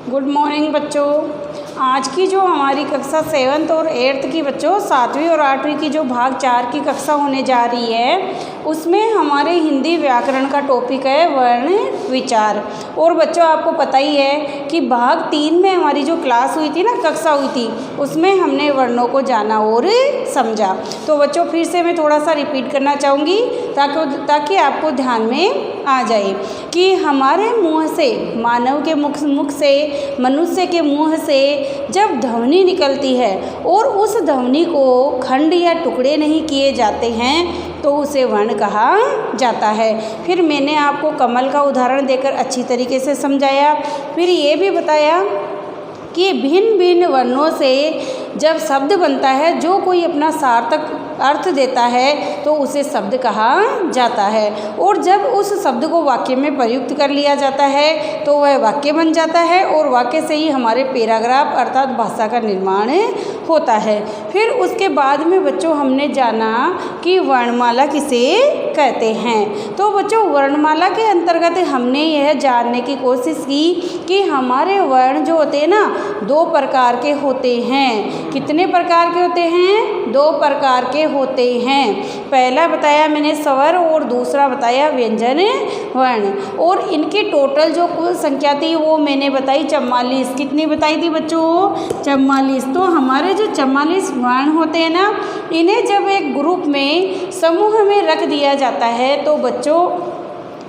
Good morning बच्चों। आज की जो हमारी कक्षा 7th और 8th की बच्चों 7वीं और 8वीं की जो भाग 4 की कक्षा होने जा रही है, उसमें हमारे हिंदी व्याकरण का टॉपिक है वर्ण विचार। और बच्चों आपको पता ही है कि भाग 3 में हमारी जो क्लास हुई थी ना, कक्षा हुई थी, उसमें हमने वर्णों को जाना और समझा। तो बच्चों फिर से मैं थोड़ा सा रिपीट करना चाहूँगी ताकि आपको ध्यान में आ जाए कि हमारे मुंह से, मानव के मुख से, मनुष्य के मुंह से जब ध्वनि निकलती है और उस ध्वनि को खंड या टुकड़े नहीं किए जाते हैं तो उसे वर्ण कहा जाता है। फिर मैंने आपको कमल का उदाहरण देकर अच्छी तरीके से समझाया। फिर ये भी बताया कि भिन्न भिन्न वर्णों से जब शब्द बनता है, जो कोई अपना सार्थक अर्थ देता है तो उसे शब्द कहा जाता है। और जब उस शब्द को वाक्य में प्रयुक्त कर लिया जाता है तो वह वाक्य बन जाता है और वाक्य से ही हमारे पैराग्राफ अर्थात भाषा का निर्माण होता है। फिर उसके बाद में बच्चों हमने जाना कि वर्णमाला किसे कहते हैं। तो बच्चों वर्णमाला के अंतर्गत हमने यह जानने की कोशिश की कि हमारे वर्ण जो होते हैं ना, 2 प्रकार के होते हैं। कितने प्रकार के होते हैं? 2 प्रकार के होते हैं। पहला बताया मैंने स्वर और दूसरा बताया व्यंजन वर्ण। और इनकी टोटल जो कुल संख्या थी वो मैंने बताई 44। कितनी बताई थी बच्चों? 44। तो हमारे जो 44 वर्ण होते हैं ना, इन्हें जब एक ग्रुप में, समूह में रख दिया जाता है तो बच्चों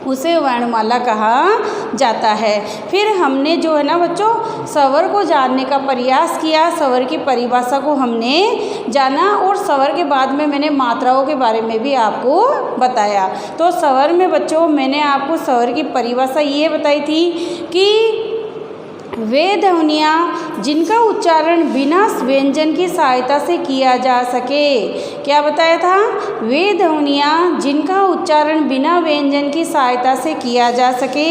उसे वर्णमाला कहा जाता है। फिर हमने जो है ना बच्चों स्वर को जानने का प्रयास किया, स्वर की परिभाषा को हमने जाना और स्वर के बाद में मैंने मात्राओं के बारे में भी आपको बताया। तो स्वर में बच्चों मैंने आपको स्वर की परिभाषा ये बताई थी कि वे ध्वनियाँ जिनका उच्चारण बिना व्यंजन की सहायता से किया जा सके। क्या बताया था? वे ध्वनियाँ जिनका उच्चारण बिना व्यंजन की सहायता से किया जा सके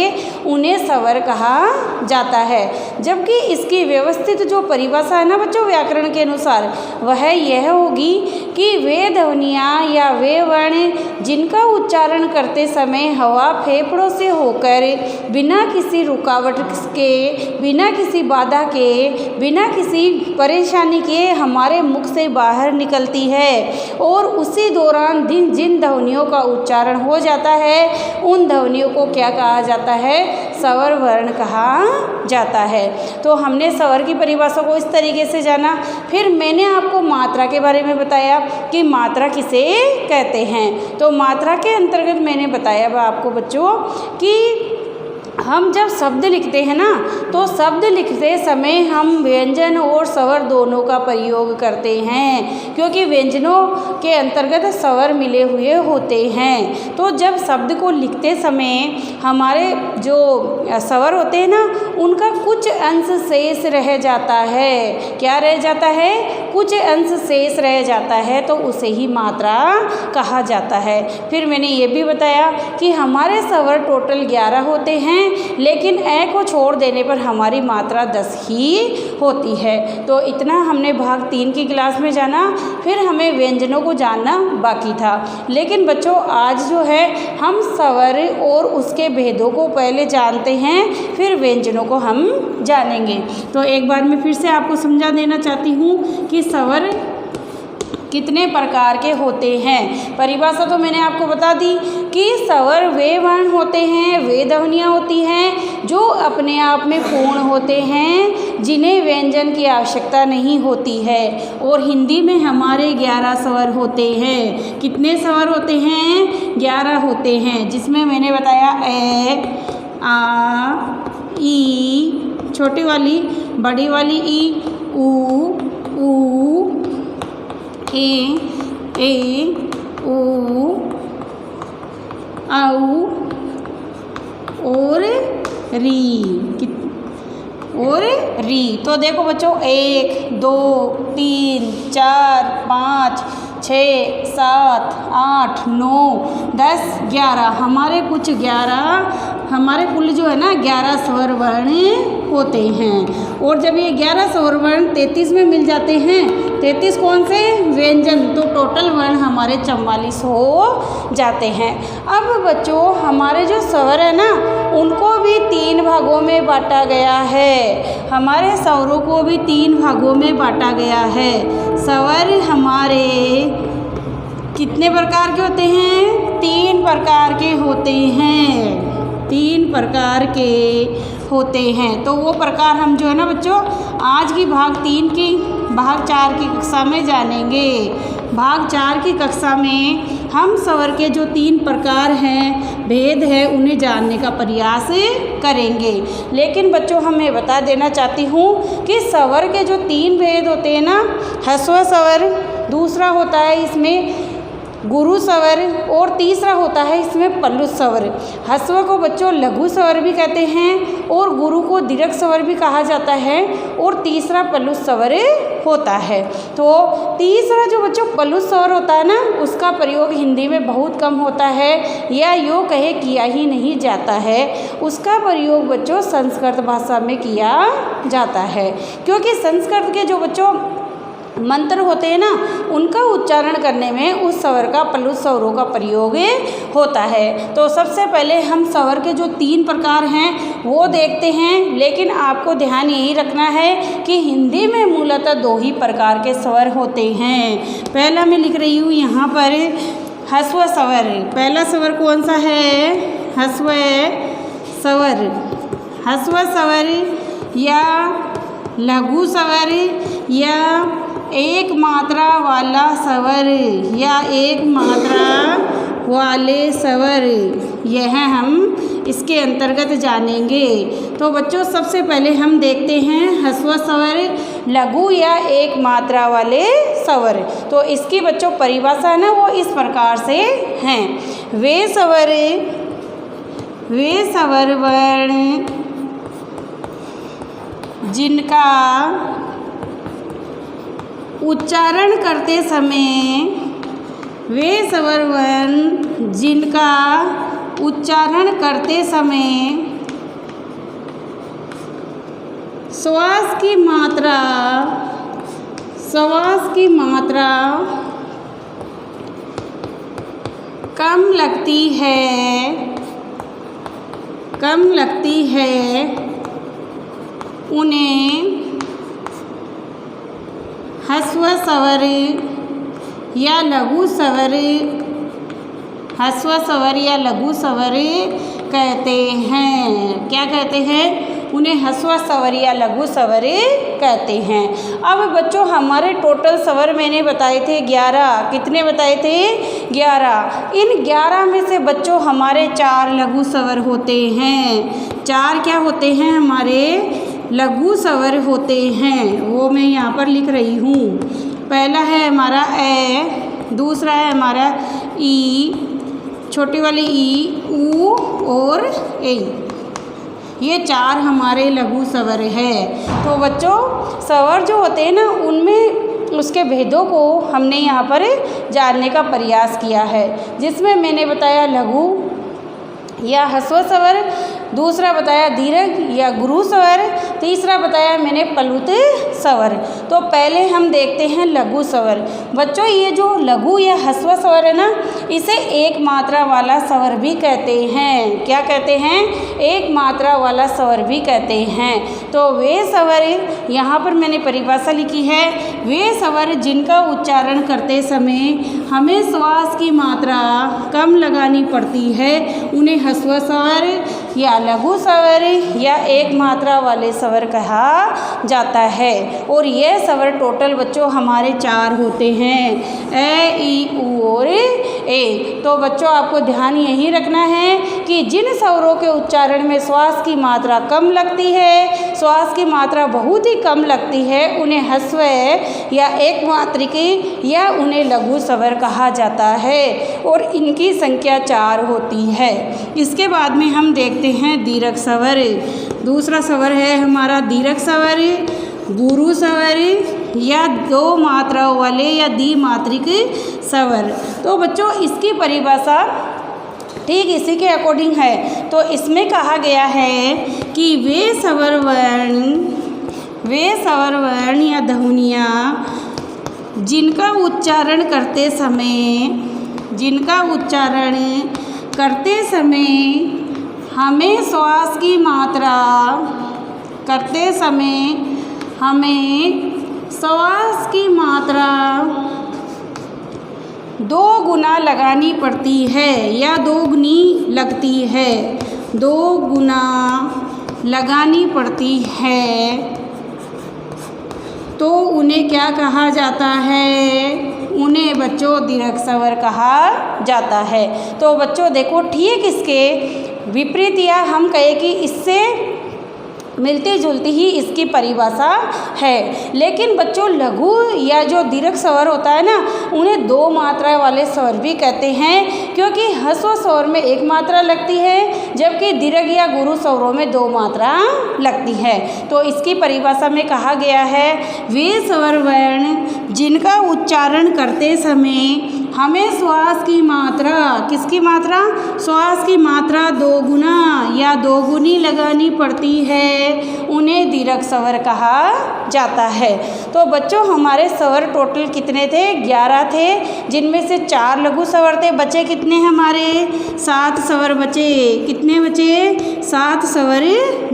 उन्हें स्वर कहा जाता है। जबकि इसकी व्यवस्थित जो परिभाषा है ना बच्चों व्याकरण के अनुसार, वह यह होगी कि वे ध्वनियाँ या वे वर्ण जिनका उच्चारण करते समय हवा फेफड़ों से होकर बिना किसी रुकावट के, बिना किसी बाधा के, बिना किसी परेशानी के हमारे मुख से बाहर निकलती है और उसी दौरान जिन ध्वनियों का उच्चारण हो जाता है उन ध्वनियों को क्या कहा जाता है? स्वर वर्ण कहा जाता है। तो हमने स्वर की परिभाषा को इस तरीके से जाना। फिर मैंने आपको मात्रा के बारे में बताया कि मात्रा किसे कहते हैं। तो मात्रा के अंतर्गत मैंने बताया आपको बच्चों कि हम जब शब्द लिखते हैं ना, तो शब्द लिखते समय हम व्यंजन और स्वर दोनों का प्रयोग करते हैं, क्योंकि व्यंजनों के अंतर्गत स्वर मिले हुए होते हैं। तो जब शब्द को लिखते समय हमारे जो स्वर होते हैं ना, उनका कुछ अंश शेष रह जाता है। क्या रह जाता है? कुछ अंश शेष रह जाता है, तो उसे ही मात्रा कहा जाता है। फिर मैंने ये भी बताया कि हमारे स्वर टोटल 11 होते हैं, लेकिन ए को छोड़ देने पर हमारी मात्रा 10 ही होती है। तो इतना हमने भाग 3 की क्लास में जाना। फिर हमें व्यंजनों को जानना बाकी था। लेकिन बच्चों आज जो है हम स्वर और उसके भेदों को पहले जानते हैं, फिर व्यंजनों को हम जानेंगे। तो एक बार मैं फिर से आपको समझा देना चाहती हूँ कि स्वर कितने प्रकार के होते हैं। परिभाषा तो मैंने आपको बता दी कि स्वर वे वर्ण होते हैं, वे ध्वनियाँ होती हैं जो अपने आप में पूर्ण होते हैं, जिन्हें व्यंजन की आवश्यकता नहीं होती है। और हिंदी में हमारे 11 स्वर होते हैं। कितने स्वर होते हैं? 11 होते हैं, जिसमें मैंने बताया ए, आ, ई, छोटी वाली, बड़ी वाली ई, ऊ, ए, ओ, औ और री। तो देखो बच्चों 1, 2, 3, 4, 5, 6, 7, 8, 9, 10, 11 हमारे कुल जो है ना 11 स्वर वर्ण होते हैं। और जब ये 11 स्वर वर्ण 33 में मिल जाते हैं, 33 कौन से? व्यंजन, तो टोटल वर्ण हमारे 44 हो जाते हैं। अब बच्चों हमारे जो स्वर है ना, उनको भी 3 भागों में बांटा गया है। हमारे स्वरों को भी 3 भागों में बांटा गया है। स्वर हमारे कितने प्रकार के होते हैं? 3 प्रकार के होते हैं। 3 प्रकार के होते हैं। तो वो प्रकार हम जो है ना बच्चों आज की भाग 4 की कक्षा में जानेंगे। भाग 4 की कक्षा में हम स्वर के जो 3 प्रकार हैं, भेद है, उन्हें जानने का प्रयास करेंगे। लेकिन बच्चों मैं बता देना चाहती हूँ कि स्वर के जो 3 भेद होते हैं ना, ह्रस्व स्वर, दूसरा होता है इसमें गुरु स्वर और तीसरा होता है इसमें पल्लू स्वर। ह्रस्व को बच्चों लघु स्वर भी कहते हैं और गुरु को दीर्घ स्वर भी कहा जाता है और तीसरा पल्लू स्वर होता है। तो तीसरा जो बच्चों पल्लू स्वर होता है ना, उसका प्रयोग हिंदी में बहुत कम होता है या यूँ कहे किया ही नहीं जाता है। उसका प्रयोग बच्चों संस्कृत भाषा में किया जाता है, क्योंकि संस्कृत के जो बच्चों मंत्र होते हैं ना, उनका उच्चारण करने में उस स्वर का पल्लू स्वरों का प्रयोग होता है। तो सबसे पहले हम स्वर के जो 3 प्रकार हैं वो देखते हैं। लेकिन आपको ध्यान यही रखना है कि हिंदी में मूलतः 2 ही प्रकार के स्वर होते हैं। पहला मैं लिख रही हूँ यहाँ पर ह्रस्व स्वर। पहला स्वर कौन सा है? ह्रस्व स्वर। ह्रस्व स्वर या लघु स्वर या एक मात्रा वाला स्वर या एक मात्रा वाले स्वर, यह हम इसके अंतर्गत जानेंगे। तो बच्चों सबसे पहले हम देखते हैं ह्रस्व स्वर, लघु या एक मात्रा वाले स्वर। तो इसकी बच्चों परिभाषा है ना वो इस प्रकार से हैं। वे स्वर वर्ण जिनका उच्चारण करते समय, वे स्वर वर्ण जिनका उच्चारण करते समय श्वास की मात्रा कम लगती है, उन्हें ह्रस्व स्वर या लघु स्वर, ह्रस्व स्वर या लघु स्वर कहते हैं। क्या कहते हैं? उन्हें ह्रस्व स्वर या लघु स्वर कहते हैं। अब बच्चों हमारे टोटल स्वर मैंने बताए थे 11। कितने बताए थे? 11। इन 11 में से बच्चों हमारे 4 लघु स्वर होते हैं। 4 क्या होते हैं? हमारे लघु स्वर होते हैं। वो मैं यहाँ पर लिख रही हूँ। पहला है हमारा ए, दूसरा है हमारा ई, छोटी वाली ई, ऊ और ए। ये 4 हमारे लघु स्वर है। तो बच्चों स्वर जो होते हैं ना, उनमें उसके भेदों को हमने यहाँ पर जानने का प्रयास किया है, जिसमें मैंने बताया लघु या ह्रस्व स्वर, दूसरा बताया दीर्घ या गुरु स्वर, तीसरा बताया मैंने प्लुत स्वर। तो पहले हम देखते हैं लघु स्वर। बच्चों ये जो लघु या ह्रस्व स्वर है ना, इसे एक मात्रा वाला स्वर भी कहते हैं। क्या कहते हैं? एक मात्रा वाला स्वर भी कहते हैं। तो वे स्वर, यहाँ पर मैंने परिभाषा लिखी है, वे स्वर जिनका उच्चारण करते समय हमें श्वास की मात्रा कम लगानी पड़ती है, उन्हें ह्रस्व स्वर या लघु स्वर या एक मात्रा वाले स्वर कहा जाता है। और ये स्वर टोटल बच्चों हमारे 4 होते हैं, ए, ई, ऊ और ए। तो बच्चों आपको ध्यान यही रखना है कि जिन स्वरों के उच्चारण में श्वास की मात्रा कम लगती है, श्वास की मात्रा बहुत ही कम लगती है, उन्हें ह्रस्व या एक मात्रिक या उन्हें लघु स्वर कहा जाता है और इनकी संख्या 4 होती है। इसके बाद में हम देखते हैं दीर्घ स्वर। दूसरा स्वर है हमारा दीर्घ स्वर, गुरु स्वर या 2 मात्राओं वाले या द्विमात्रिक स्वर। तो बच्चों इसकी परिभाषा ठीक इसी के अकॉर्डिंग है। तो इसमें कहा गया है कि वे स्वर वर्ण या ध्वनियाँ जिनका उच्चारण करते समय हमें श्वास की मात्रा करते समय हमें श्वास की मात्रा 2 गुना लगानी पड़ती है या 2 गुनी लगती है, 2 गुना लगानी पड़ती है, तो उन्हें क्या कहा जाता है? उन्हें बच्चों दीर्घ स्वर कहा जाता है। तो बच्चों देखो, ठीक इसके विपरीत या हम कहें कि इससे मिलती जुलती ही इसकी परिभाषा है। लेकिन बच्चों लघु या जो दीर्घ स्वर होता है ना, उन्हें 2 मात्रा वाले स्वर भी कहते हैं, क्योंकि ह्रस्व स्वर में 1 मात्रा लगती है, जबकि दीर्घ या गुरु स्वरों में 2 मात्रा लगती है। तो इसकी परिभाषा में कहा गया है, वे स्वर वर्ण जिनका उच्चारण करते समय हमें श्वास की मात्रा, किसकी मात्रा? श्वास की मात्रा 2 गुना या 2 गुनी लगानी पड़ती है, उन्हें दीर्घ स्वर कहा जाता है। तो बच्चों हमारे स्वर टोटल कितने थे? 11 थे, जिनमें से 4 लघु स्वर थे। बचे कितने हमारे? 7 स्वर बचे। कितने बचे? 7 स्वर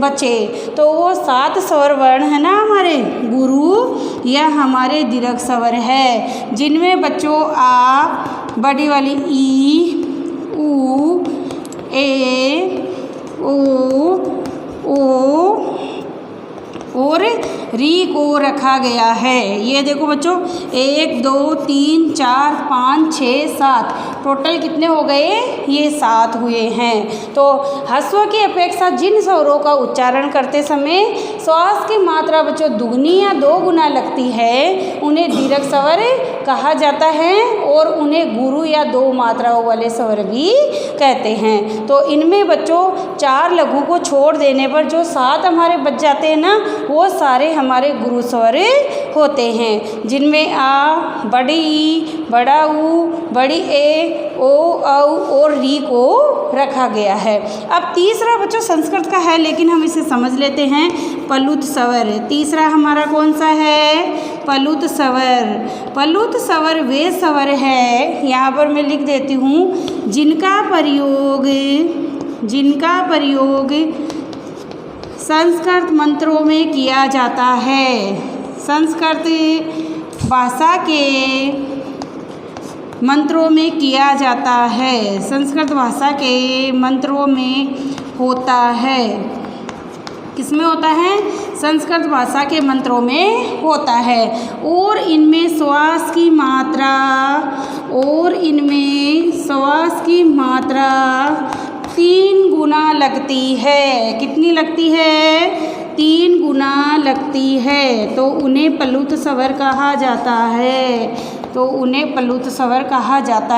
बचे। तो वो 7 स्वर वर्ण है ना हमारे गुरु या हमारे दीर्घ स्वर है, जिनमें बच्चों आ, बड़ी वाली ई, ऊ, ए, ओ, ओ और री को रखा गया है। ये देखो बच्चों, 1 2 3 4 5 6 7 टोटल कितने हो गए? ये 7 हुए हैं। तो ह्रस्व की अपेक्षा जिन स्वरों का उच्चारण करते समय श्वास की मात्रा बच्चों दुगनी या 2 गुना लगती है, उन्हें दीर्घ स्वर कहा जाता है और उन्हें गुरु या 2 मात्राओं वाले स्वर भी कहते हैं। तो इनमें बच्चों 4 लघु को छोड़ देने पर जो 7 हमारे बच जाते हैं ना, वो सारे हमारे गुरु स्वर होते हैं, जिनमें आ, बड़ी ई, बड़ा ऊ, बड़ी ए, ओ, औ और री को रखा गया है। अब तीसरा बच्चों संस्कृत का है, लेकिन हम इसे समझ लेते हैं। प्लुत स्वर तीसरा हमारा कौन सा है? प्लुत स्वर। प्लुत स्वर वे स्वर है, यहाँ पर मैं लिख देती हूँ, जिनका प्रयोग संस्कृत मंत्रों में किया जाता है। संस्कृत भाषा के मंत्रों में किया जाता है। संस्कृत भाषा के मंत्रों में होता है। किसमें होता है? संस्कृत भाषा के मंत्रों में होता है। और इनमें श्वास की मात्रा 3 गुना लगती है। कितनी लगती है? 3 गुना लगती है। तो उन्हें प्लुत स्वर कहा जाता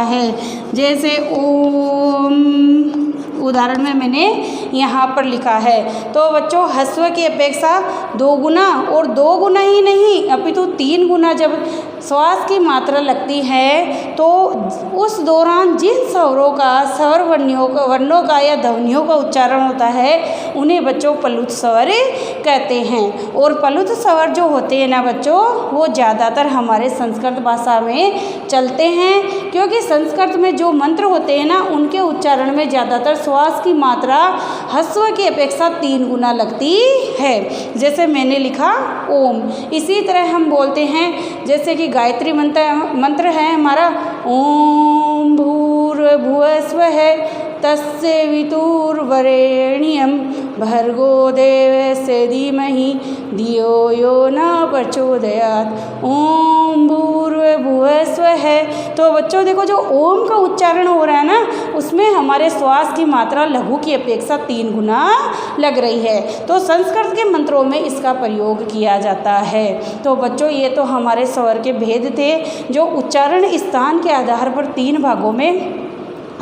है। जैसे ओम, उदाहरण में मैंने यहाँ पर लिखा है। तो बच्चों ह्रस्व की अपेक्षा 2 गुना, और 2 गुना ही नहीं अपितु 3 गुना जब श्वास की मात्रा लगती है, तो उस दौरान जिन स्वरों का, स्वर वर्णों का या ध्वनियों का उच्चारण होता है, उन्हें बच्चों प्लुत स्वर कहते हैं। और प्लुत स्वर जो होते हैं ना बच्चों, वो ज़्यादातर हमारे संस्कृत भाषा में चलते हैं, क्योंकि संस्कृत में जो मंत्र होते हैं ना, उनके उच्चारण में ज़्यादातर श्वास की मात्रा ह्रस्व की अपेक्षा 3 गुना लगती है। जैसे मैंने लिखा ओम। इसी तरह हम बोलते हैं, जैसे कि गायत्री मंत्र है हमारा, ओम भूर्भुवः स्वः तस्य वितुर्वरेण्यं भर्गो देवस्य धीमहि धियो यो न प्रचोदयात्। ओम भूर्भुवः स्वः। तो बच्चों देखो, जो ओम का उच्चारण हो रहा है ना, उसमें हमारे श्वास की मात्रा लघु की अपेक्षा 3 गुना लग रही है। तो संस्कृत के मंत्रों में इसका प्रयोग किया जाता है। तो बच्चों ये तो हमारे स्वर के भेद थे, जो उच्चारण स्थान के आधार पर 3 भागों में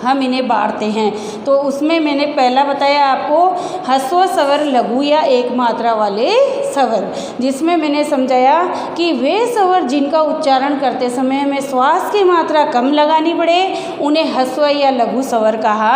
हम इन्हें बांटते हैं। तो उसमें मैंने पहला बताया आपको ह्रस्व स्वर लघु या 1 मात्रा वाले स्वर, जिसमें मैंने समझाया कि वे स्वर जिनका उच्चारण करते समय हमें श्वास की मात्रा कम लगानी पड़े, उन्हें ह्रस्व या लघु स्वर कहा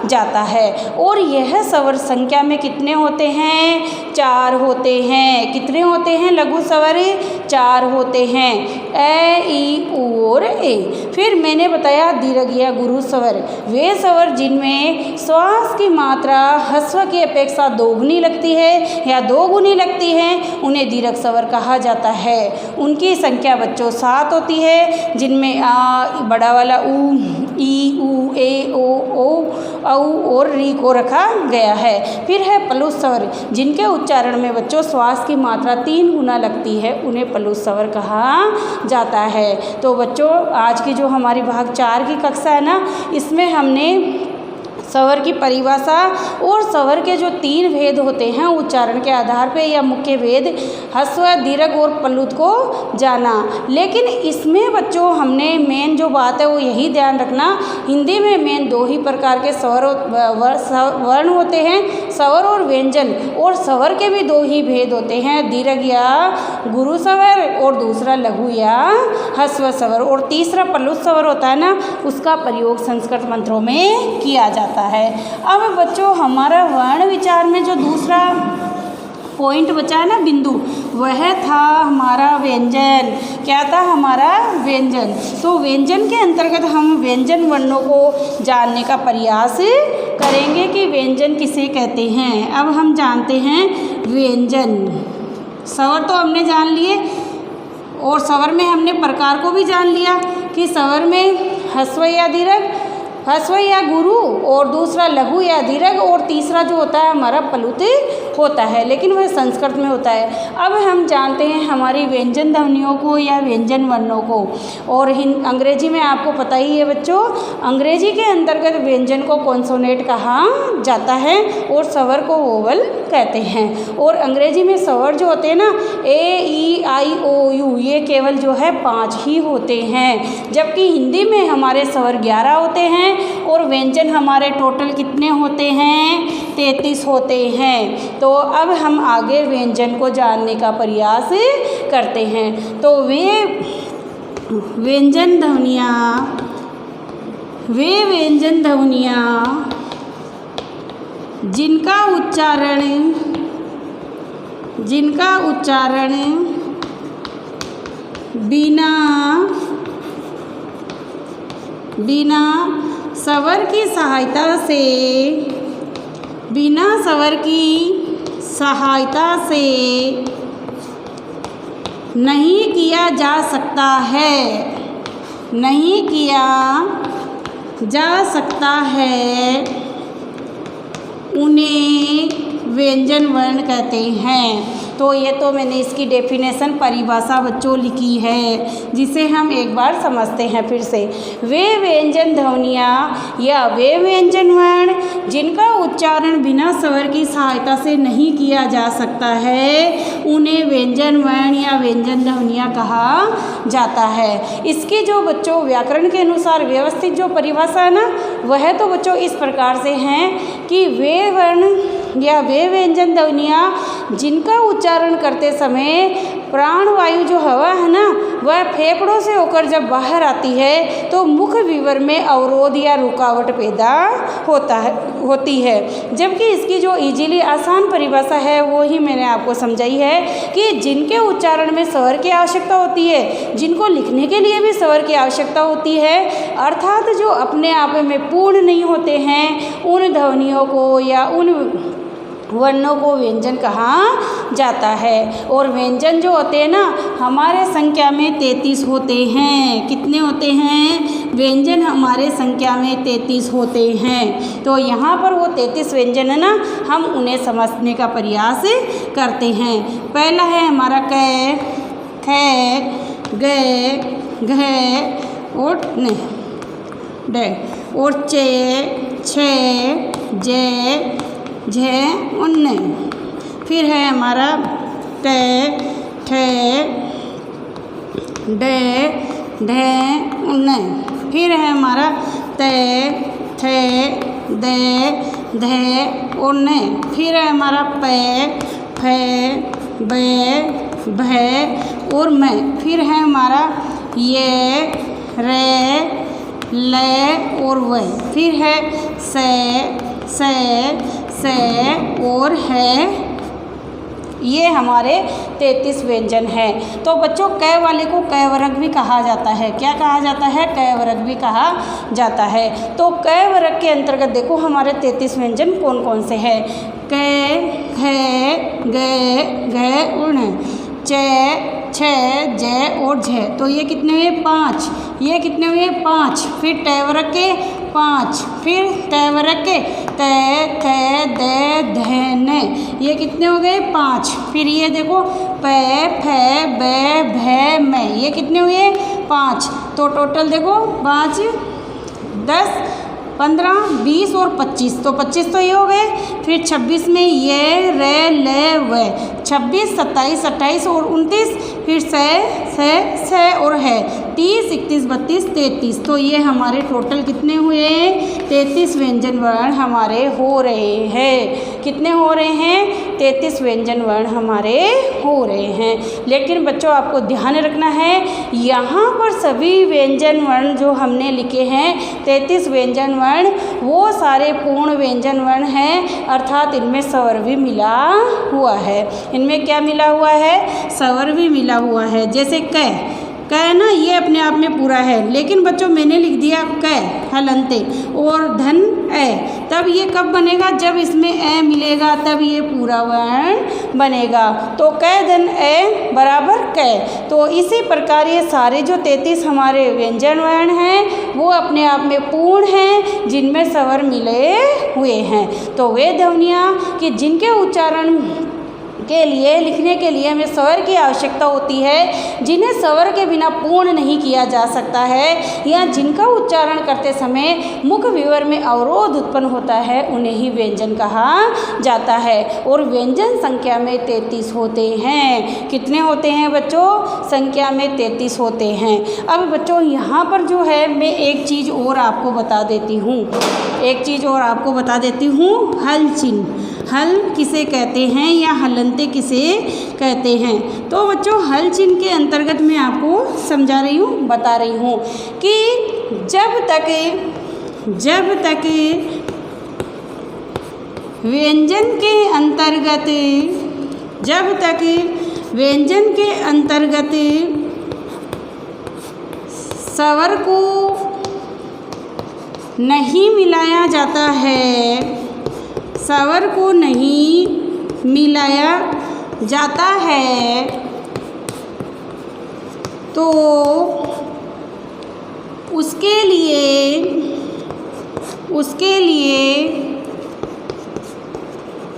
जाता है। और यह स्वर संख्या में कितने होते हैं? 4 होते हैं। कितने होते हैं लघु स्वर? 4 होते हैं, ए, ई, ऊ और ए। फिर मैंने बताया दीर्घ या गुरु स्वर, वे स्वर जिनमें श्वास की मात्रा ह्रस्व हस्व की अपेक्षा दोगुनी लगती है या दोगुनी लगती हैं, उन्हें दीर्घ स्वर कहा जाता है। उनकी संख्या बच्चों 7 होती है, जिनमें आ, बड़ा वाला ऊ, ई, ऊ, ए, ओ, औ और री को रखा गया है। फिर है प्लुत स्वर, जिनके उच्चारण में बच्चों श्वास की मात्रा 3 गुना लगती है, उन्हें प्लुत स्वर कहा जाता है। तो बच्चों आज की जो हमारी भाग 4 की कक्षा है ना, इसमें हमने स्वर की परिभाषा और स्वर के जो 3 भेद होते हैं उच्चारण के आधार पे, या मुख्य भेद ह्रस्व, दीर्घ और प्लुत को जाना। लेकिन इसमें बच्चों हमने मेन जो बात है वो यही ध्यान रखना, हिंदी में मेन 2 ही प्रकार के स्वर वर्ण होते हैं, स्वर और व्यंजन, और स्वर के भी 2 ही भेद होते हैं, दीर्घ या गुरु स्वर और दूसरा लघु या ह्रस्व स्वर, और तीसरा प्लुत स्वर होता है ना, उसका प्रयोग संस्कृत मंत्रों में किया जाता है। अब बच्चों हमारा वर्ण विचार में जो दूसरा पॉइंट बचा है ना, बिंदु, वह था हमारा व्यंजन। क्या था हमारा व्यंजन। तो व्यंजन के अंतर्गत हम व्यंजन वर्णों को जानने का प्रयास करेंगे कि व्यंजन किसे कहते हैं। अब हम जानते हैं व्यंजन। स्वर तो हमने जान लिए, और स्वर में हमने प्रकार को भी जान लिया कि स्वर में ह्रस्व या दीर्घ, ह्रस्व या गुरु, और दूसरा लघु या दीर्घ, और तीसरा जो होता है हमारा प्लुत होता है, लेकिन वह संस्कृत में होता है। अब हम जानते हैं हमारी व्यंजन ध्वनियों को या व्यंजन वर्णों को। और अंग्रेजी में आपको पता ही है बच्चों, अंग्रेजी के अंतर्गत व्यंजन को कॉन्सोनेंट कहा जाता है और स्वर को वोवल कहते हैं। और अंग्रेजी में स्वर जो होते हैं ना, ए, ई, आई, ओ, यू, ये केवल जो है 5 ही होते हैं, जबकि हिंदी में हमारे स्वर 11 होते हैं, और व्यंजन हमारे टोटल कितने होते हैं, 33 होते हैं। तो अब हम आगे व्यंजन को जानने का प्रयास करते हैं। तो वे व्यंजन ध्वनियाँ जिनका उच्चारण बिना स्वर की सहायता से नहीं किया जा सकता है, उन्हें व्यंजन वर्ण कहते हैं। तो ये तो मैंने इसकी डेफिनेशन परिभाषा बच्चों लिखी है, जिसे हम एक बार समझते हैं फिर से। वे व्यंजन ध्वनियाँ या वे व्यंजन वर्ण जिनका उच्चारण बिना स्वर की सहायता से नहीं किया जा सकता है, उन्हें व्यंजन वर्ण या व्यंजन ध्वनियाँ कहा जाता है। इसकी जो बच्चों व्याकरण के अनुसार व्यवस्थित जो परिभाषा है ना, वह तो बच्चों इस प्रकार से हैं कि वे वर्ण या वे व्यंजन ध्वनियाँ जिनका उच्चारण करते समय प्राणवायु जो हवा है ना, वह फेफड़ों से होकर जब बाहर आती है तो मुख विवर में अवरोध या रुकावट पैदा होती है। जबकि इसकी जो इजीली आसान परिभाषा है वो ही मैंने आपको समझाई है कि जिनके उच्चारण में स्वर की आवश्यकता होती है, जिनको लिखने के लिए भी स्वर की आवश्यकता होती है, अर्थात जो अपने आप में पूर्ण नहीं होते हैं, उन ध्वनियों को या उन वर्णों को व्यंजन कहा जाता है। और व्यंजन जो होते हैं ना, हमारे संख्या में 33 होते हैं। कितने होते हैं? व्यंजन हमारे संख्या में 33 होते हैं। तो यहाँ पर वो 33 व्यंजन है ना, हम उन्हें समझने का प्रयास करते हैं। पहला है हमारा कै, खे, गे, घे और न, डे, और चे, छे, जे, झे, उन्ने। फिर है हमारा टे, ठे, डे, ढे, उन्ने। फिर है हमारा ते, थे, दे, धे, उन्ने। फिर है हमारा पे, फे, बे, भे और मैं। फिर है हमारा ये, रे, ले और वे। फिर है से, से और है, ये हमारे 33 व्यंजन हैं। तो बच्चों क वाले को क वर्ग भी कहा जाता है। क्या कहा जाता है? क वर्ग भी कहा जाता है। तो क वर्ग के अंतर्गत देखो हमारे 33 व्यंजन कौन कौन से हैं। क, ख, ग, घ, उण, च, छ, ज और झ। तो ये कितने हुए? 5। ये कितने हुए? 5। फिर ट वर्ग के 5, फिर त वर्ग के त, थ, द, ध, न। ये कितने हो गए? 5। फिर ये देखो प, फ, ब, भ, म। ये कितने हुए? 5। तो टोटल देखो 5, 10, 15, 20 और 25। तो 25 तो ये हो गए। फिर 26 में ये, र, ल, व। 26, 27, 28 और 29। फिर स और है 30, 31, 32, 33। तो ये हमारे टोटल कितने हुए? 33 व्यंजन वर्ण हमारे हो रहे हैं। कितने हो रहे हैं? 33 व्यंजन वर्ण हमारे हो रहे हैं। लेकिन बच्चों आपको ध्यान रखना है, यहाँ पर सभी व्यंजन वर्ण जो हमने लिखे हैं 33 व्यंजन वर्ण, वो सारे पूर्ण व्यंजन वर्ण हैं, अर्थात इनमें स्वर भी मिला हुआ है। इनमें क्या मिला हुआ है? स्वर भी मिला हुआ है। जैसे क ना, ये अपने आप में पूरा है, लेकिन बच्चों मैंने लिख दिया क हलंते और धन ए। तब ये कब बनेगा? जब इसमें ए मिलेगा तब ये पूरा वर्ण बनेगा। तो क धन ए बराबर क। तो इसी प्रकार ये सारे जो 33 हमारे व्यंजन वर्ण हैं वो अपने आप में पूर्ण हैं, जिनमें स्वर मिले हुए हैं। तो वे ध्वनियाँ कि जिनके उच्चारण के लिए, लिखने के लिए हमें स्वर की आवश्यकता होती है, जिन्हें स्वर के बिना पूर्ण नहीं किया जा सकता है, या जिनका उच्चारण करते समय मुख विवर में अवरोध उत्पन्न होता है, उन्हें ही व्यंजन कहा जाता है। और व्यंजन संख्या में 33 होते हैं। कितने होते हैं बच्चों? संख्या में 33 होते हैं। अब बच्चों यहाँ पर जो है मैं एक चीज़ और आपको बता देती हूँ, हल चिन्ह। हल किसे कहते हैं या हलंते किसे कहते हैं? तो बच्चों हल चिन्ह के अंतर्गत मैं आपको बता रही हूँ कि जब तक व्यंजन के अंतर्गत स्वर को नहीं मिलाया जाता है, तो उसके लिए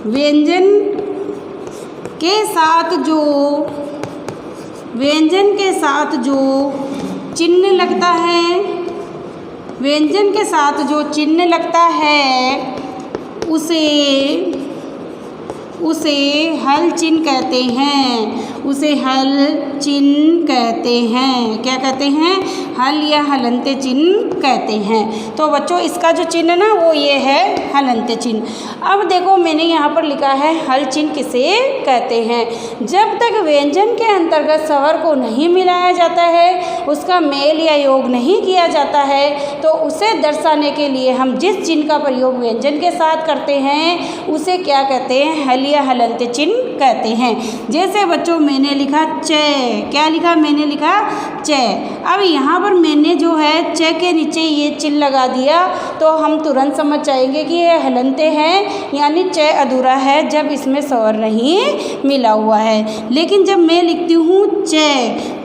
व्यंजन के साथ जो चिन्ह लगता है, उसे हल चिन्ह कहते हैं। क्या कहते हैं? हल या हलंते चिन्ह कहते हैं। तो बच्चों इसका जो चिन्ह ना वो ये है हलंते चिन्ह। अब देखो मैंने यहाँ पर लिखा है हल चिन्ह किसे कहते हैं? जब तक व्यंजन के अंतर्गत स्वर को नहीं मिलाया जाता है, उसका मेल या योग नहीं किया जाता है, तो उसे दर्शाने के लिए हम जिस चिन्ह का प्रयोग व्यंजन के साथ करते हैं उसे क्या कहते हैं? हल या हलंते चिन्ह कहते हैं। जैसे बच्चों मैंने लिखा च। क्या लिखा? मैंने लिखा च। अब यहाँ पर मैंने जो है च के नीचे ये चिन्ह लगा दिया, तो हम तुरंत समझ जाएंगे कि ये हलंते हैं, यानी च अधूरा है जब इसमें स्वर नहीं मिला हुआ है। लेकिन जब मैं लिखती हूँ च,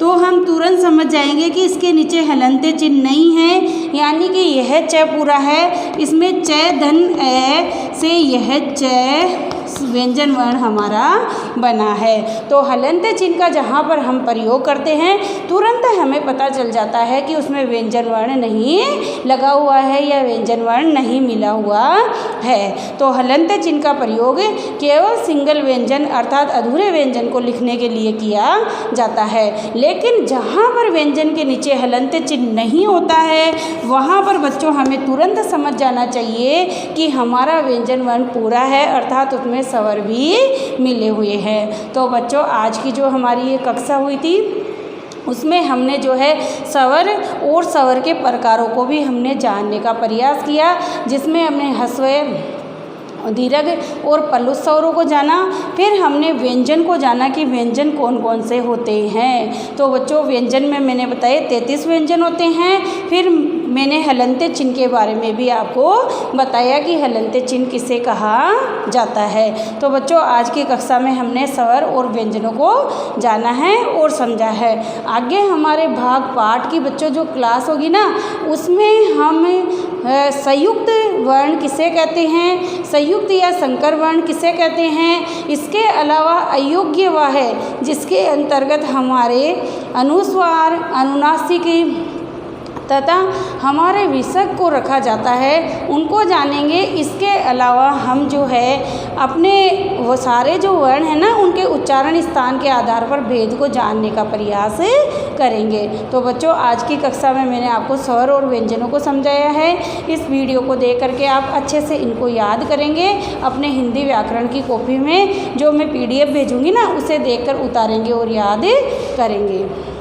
तो हम तुरंत समझ जाएंगे कि इसके नीचे हलंते चिन्ह नहीं है, यानी कि यह च पूरा है। इसमें च धन ए से यह च व्यंजन वर्ण हमारा बना है। तो हलंते चिन्ह का जहाँ पर हम प्रयोग करते हैं तुरंत हमें पता चल जाता है कि उसमें व्यंजन वर्ण नहीं लगा हुआ है या व्यंजन वर्ण नहीं मिला हुआ है। तो हलंते चिन्ह का प्रयोग केवल सिंगल व्यंजन अर्थात अधूरे व्यंजन को लिखने के लिए किया जाता है। लेकिन जहाँ पर व्यंजन के नीचे हलंते चिन्ह नहीं होता है वहाँ पर बच्चों हमें तुरंत समझ जाना चाहिए कि हमारा व्यंजन वर्ण पूरा है, अर्थात उसमें स्वर भी मिले हुए हैं। तो बच्चों आज की जो हमारी ये कक्षा हुई थी उसमें हमने जो है स्वर और स्वर के प्रकारों को भी हमने जानने का प्रयास किया, जिसमें हमने ह्रस्व दीर्घ और पल्लू स्वरों को जाना। फिर हमने व्यंजन को जाना कि व्यंजन कौन कौन से होते हैं। तो बच्चों व्यंजन में मैंने बताया 33 व्यंजन होते हैं। फिर मैंने हलन्ते चिन्ह के बारे में भी आपको बताया कि हलन्ते चिन्ह किसे कहा जाता है। तो बच्चों आज की कक्षा में हमने स्वर और व्यंजनों को जाना है और समझा है। आगे हमारे भाग पाठ की बच्चों जो क्लास होगी ना, उसमें हम संयुक्त वर्ण किसे कहते हैं, संयुक्त या संकर वर्ण किसे कहते हैं, इसके अलावा अयोग्य वह है जिसके अंतर्गत हमारे अनुस्वार, अनुनासिक तथा हमारे विसर्ग को रखा जाता है, उनको जानेंगे। इसके अलावा हम जो है अपने वो सारे जो वर्ण हैं ना, उनके उच्चारण स्थान के आधार पर भेद को जानने का प्रयास करेंगे। तो बच्चों आज की कक्षा में मैंने आपको स्वर और व्यंजनों को समझाया है। इस वीडियो को देख करके आप अच्छे से इनको याद करेंगे। अपने हिंदी व्याकरण की कॉपी में जो मैं PDF भेजूँगी ना, उसे देखकर उतारेंगे और याद करेंगे।